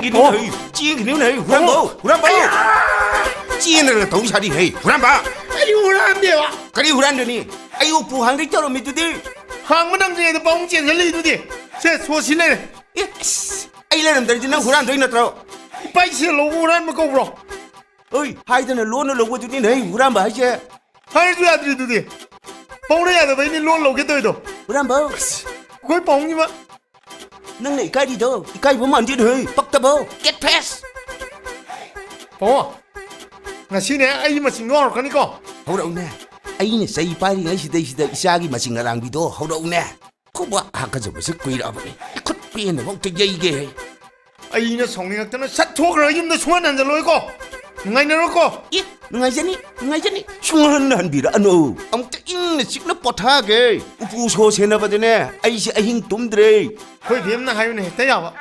기누네 찌 기누네 후란보 찌는 동샤리 해 후란바 아니 우란데와 그리 후란더니 아이고 부항들 떨어 미두들 항문당 중에도 뻥찌 열리두디 제 소신에 아이라는 너 후란도 있나더라 빠이시로 우란 먹고 불어 어이 하이드는 론을 놓고 두니 네 후란바 하지 하이드 아들이두디 뻥래야 돼 왜니 론 놓겠더이도 후란바 그걸 뻥이마 너네 이까리도 이까리 보면 안 되네 뻑다보 get pass 뻥아 나 신에 아이마 징노할 거니까 hꯧrậu 아이는 사이 빠리가 시대시대 이사기 마신 가랑비도 hꯧrậu 그뭐 아까 저것이 꾸이라버니 콧비에는 먹던 얘기게 아이는 성능학 때는 사토그라 임도 중한 안 잘로이고 누가 이러고 예 능아이자니 흉한 한비라 너 아무튼 인내 식나 뻗하게 우부소 세나바드네 아이시 아힝 돔드레 거의 비엠나 하유네 했다야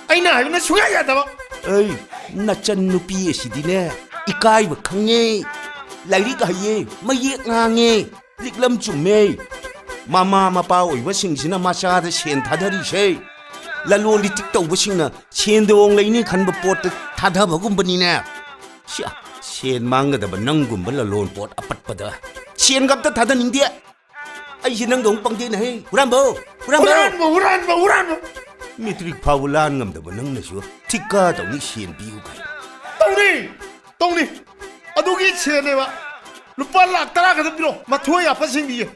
아이는 하유네 중요하다 봐 어이 나짠 누비의 시디네 이까이버 강예 라이리가 하예 마예 낭예 릭람 중메 마마 마빠 오이버싱시나 마샤다 셴 다다리셰 랄론 리틱 떠우버싱나 셴도옹 레이니 간버 포트 다다버군버니네 샤 셴 망가다버 낭군버 랄론 포트 아빠빠다 셴 갑다 다다닝디야 아이시 낭동 빵디네 후란보 미트릭 파울란 감다버 낭나쇼 티까다우니 셴 비우가이 똥니 아도기 치네와 루파 락따라 가든 비로 마토이 아빠 생기에